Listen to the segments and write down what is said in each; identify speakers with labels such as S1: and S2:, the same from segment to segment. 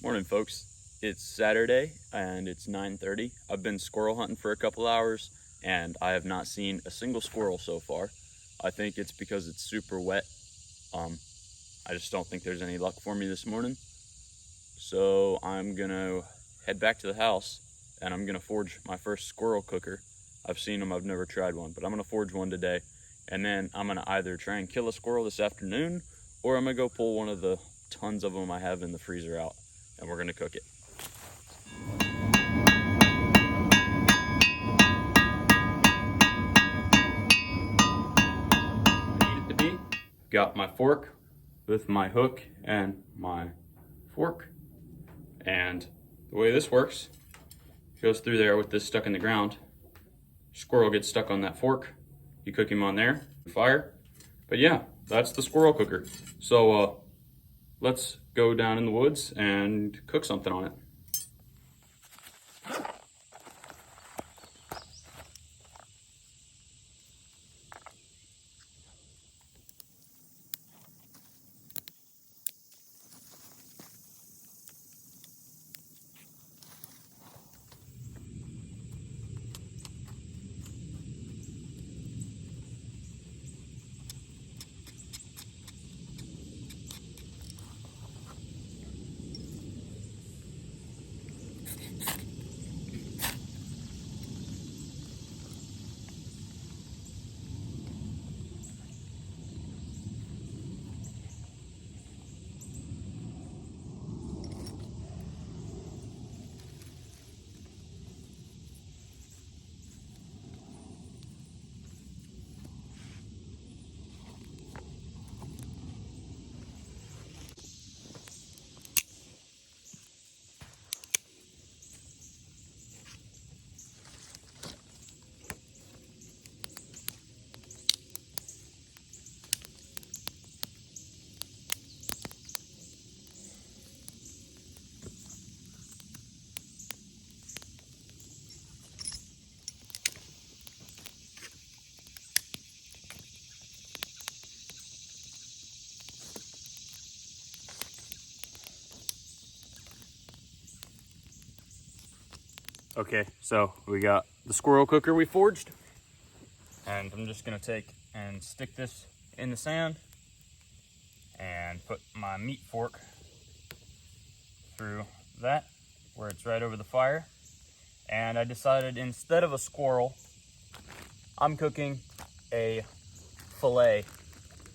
S1: Morning, folks. It's Saturday and it's 9:30. I've been squirrel hunting for a couple hours and I have not seen a single squirrel so far. I think it's because it's super wet. I just don't think there's any luck for me this morning. So I'm gonna head back to the house and I'm gonna forge my first squirrel cooker. I've seen them, I've never tried one, but I'm gonna forge one today. And then I'm gonna either try and kill a squirrel this afternoon or I'm gonna go pull one of the tons of them I have in the freezer out and we're gonna cook it. Need it to be. Got my fork with my hook and my fork. And the way this works, goes through there with this stuck in the ground. Squirrel gets stuck on that fork. You cook him on there, fire. But yeah, that's the squirrel cooker. So let's go down in the woods and cook something on it. Okay, so we got the squirrel cooker we forged, and I'm just gonna take and stick this in the sand and put my meat fork through that where it's right over the fire. And I decided instead of a squirrel, I'm cooking a fillet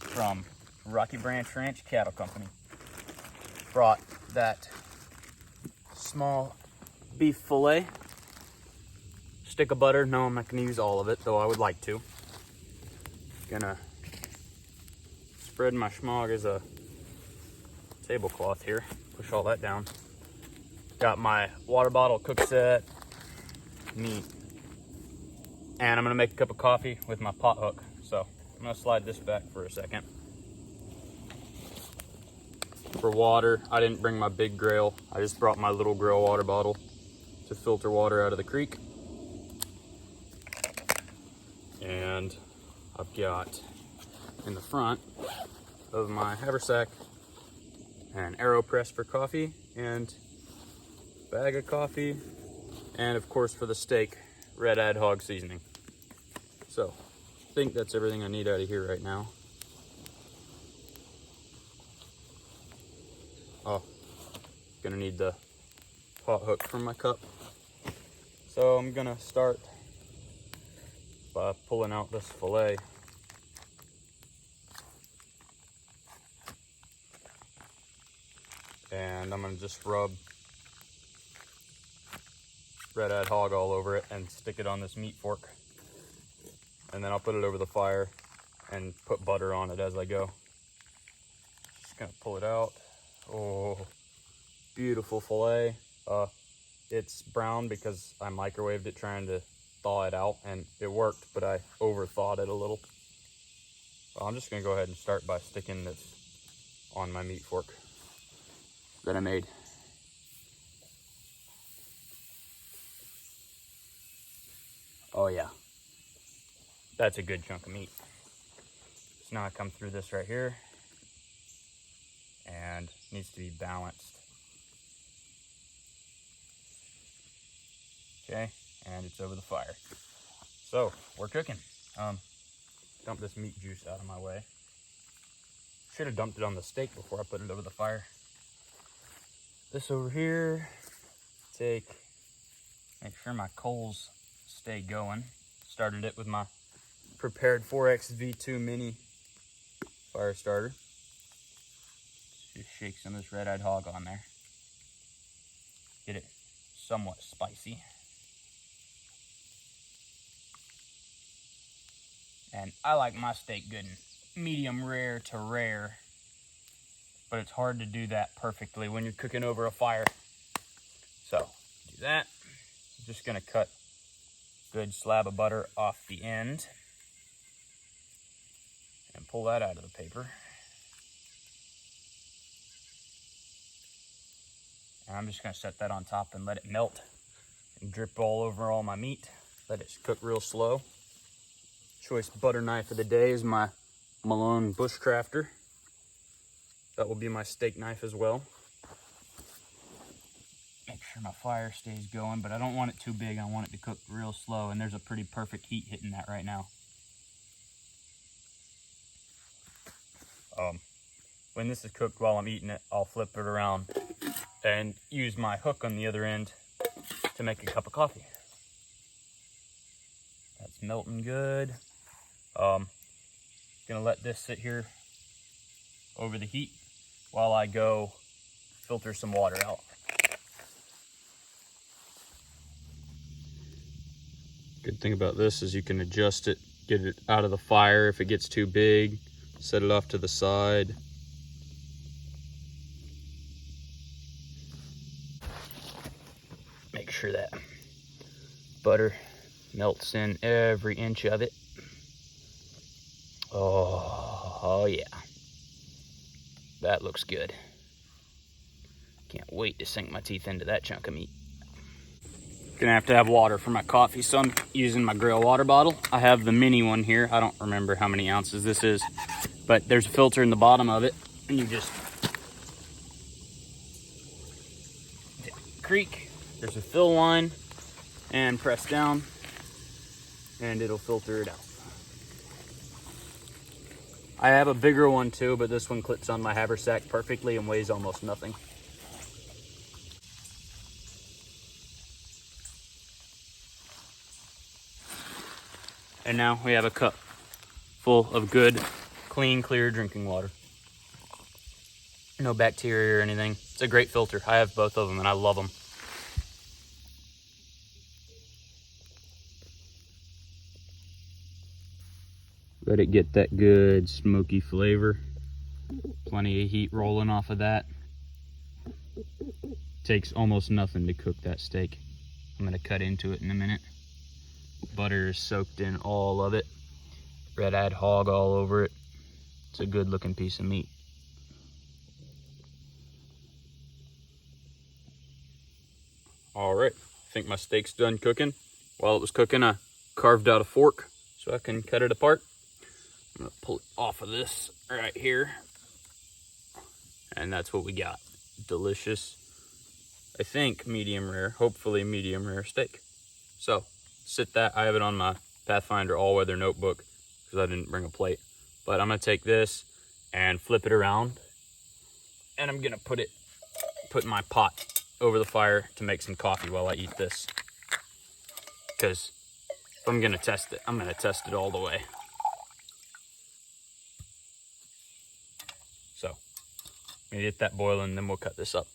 S1: from Rocky Branch Ranch Cattle Company. Brought that small beef fillet. Stick of butter. No, I'm not gonna use all of it, though I would like to. Gonna spread my schmog as a tablecloth here. Push all that down. Got my water bottle, cook set, meat. And I'm gonna make a cup of coffee with my pot hook. So I'm gonna slide this back for a second. For water, I didn't bring my big Grail. I just brought my little Grail water bottle to filter water out of the creek. And I've got in the front of my haversack an AeroPress for coffee and bag of coffee, and of course for the steak, red ad hog seasoning. So I think that's everything I need out of here right now. Oh, gonna need the pot hook for my cup. So I'm gonna start by pulling out this fillet. And I'm gonna just rub red ad hog all over it and stick it on this meat fork. And then I'll put it over the fire and put butter on it as I go. Just gonna pull it out. Oh, beautiful fillet. It's brown because I microwaved it trying to thaw it out, and it worked, but I over-thawed it a little. So I'm just gonna go ahead and start by sticking this on my meat fork that I made. Oh yeah, that's a good chunk of meat. So now I come through this right here, and it needs to be balanced Okay, and it's over the fire. So we're cooking. Dump this meat juice out of my way. Should have dumped it on the steak before I put it over the fire. This over here, make sure my coals stay going. Started it with my prepared 4X V2 mini fire starter. Just shake some of this red-eyed hog on there. Get it somewhat spicy. And I like my steak good and medium rare to rare, but it's hard to do that perfectly when you're cooking over a fire. So do that. I'm just gonna cut a good slab of butter off the end and pull that out of the paper. And I'm just gonna set that on top and let it melt and drip all over all my meat. Let it cook real slow. Choice butter knife of the day is my Malone Bushcrafter. That will be my steak knife as well. Make sure my fire stays going, but I don't want it too big. I want it to cook real slow, and there's a pretty perfect heat hitting that right now. When this is cooked while I'm eating it, I'll flip it around and use my hook on the other end to make a cup of coffee. That's melting good. Gonna let this sit here over the heat while I go filter some water out. Good thing about this is you can adjust it, get it out of the fire if it gets too big, set it off to the side. Make sure that butter melts in every inch of it. Oh yeah, that looks good. Can't wait to sink my teeth into that chunk of meat. Gonna have to have water for my coffee, so I'm using my Grail water bottle. I have the mini one here. I don't remember how many ounces this is, but there's a filter in the bottom of it, and you just creak. There's a fill line, and press down, and it'll filter it out. I have a bigger one too, but this one clips on my haversack perfectly and weighs almost nothing. And now we have a cup full of good, clean, clear drinking water. No bacteria or anything. It's a great filter. I have both of them and I love them. Let it get that good smoky flavor. Plenty of heat rolling off of that. Takes almost nothing to cook that steak. I'm gonna cut into it in a minute. Butter is soaked in all of it. Red-eyed hog all over it. It's a good looking piece of meat. All right, I think my steak's done cooking. While it was cooking, I carved out a fork so I can cut it apart. I'm gonna pull it off of this right here. And that's what we got. Delicious, I think medium rare, hopefully medium rare steak. So sit that, I have it on my Pathfinder all-weather notebook because I didn't bring a plate. But I'm gonna take this and flip it around, and I'm gonna put my pot over the fire to make some coffee while I eat this. Because if I'm gonna test it, I'm gonna test it all the way. So, I'm gonna get that boiling, then we'll cut this up.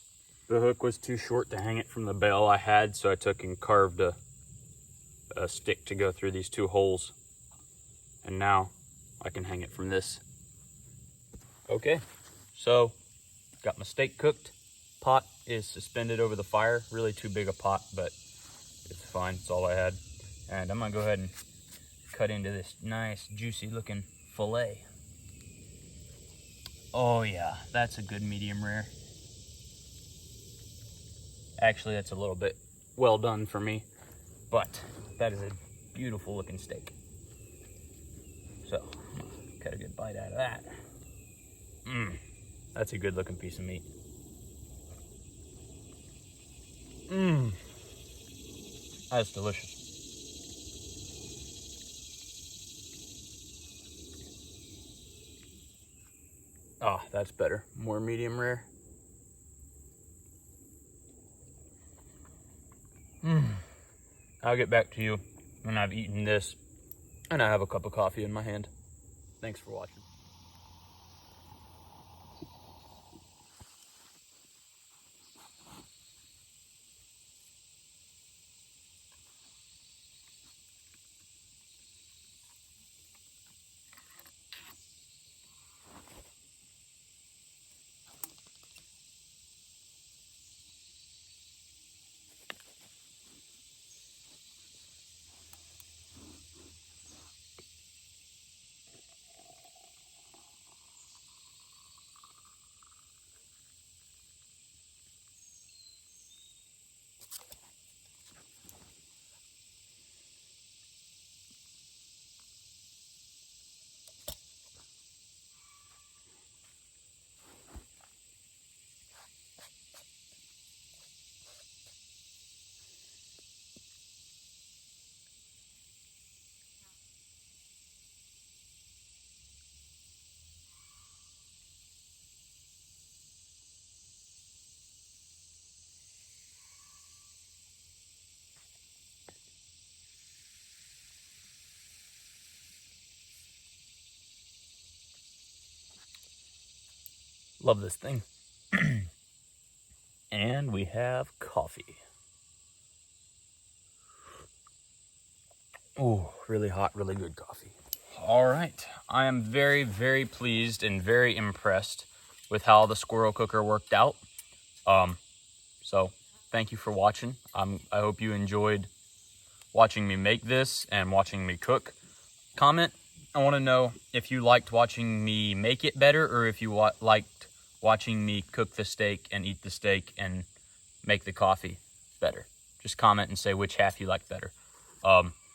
S1: The hook was too short to hang it from the bale I had, so I took and carved a stick to go through these two holes. And now I can hang it from this. Okay, so got my steak cooked. Pot is suspended over the fire. Really too big a pot, but it's fine, it's all I had. And I'm gonna go ahead and cut into this nice, juicy looking fillet. Oh yeah, that's a good medium rare. Actually, that's a little bit well done for me, but that is a beautiful looking steak. So, I'm gonna cut a good bite out of that. That's a good looking piece of meat. That's delicious. Oh, that's better. More medium rare. I'll get back to you when I've eaten this and I have a cup of coffee in my hand. Thanks for watching. Love this thing. And we have coffee. Ooh, really hot, really good coffee. All right, I am very, very pleased and very impressed with how the squirrel cooker worked out. So thank you for watching. I hope you enjoyed watching me make this and watching me cook. Comment. I want to know if you liked watching me make it better or if you liked watching me cook the steak and eat the steak and make the coffee better. Just comment and say which half you liked better.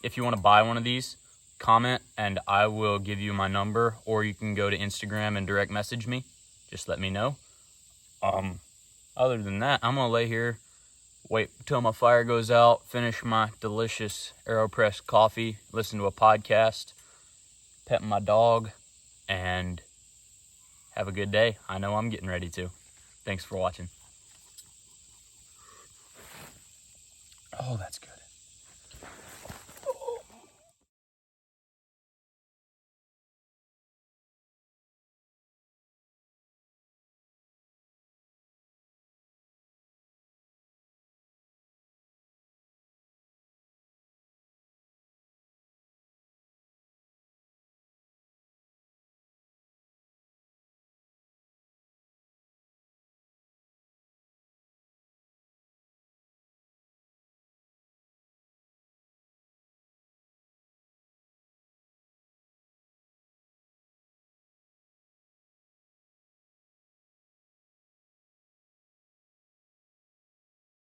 S1: If you want to buy one of these, comment and I will give you my number, or you can go to Instagram and direct message me. Just let me know. Other than that, I'm gonna lay here, wait till my fire goes out, finish my delicious AeroPress coffee, listen to a podcast, pet my dog, and have a good day. I know I'm getting ready to. Thanks for watching. Oh, that's good.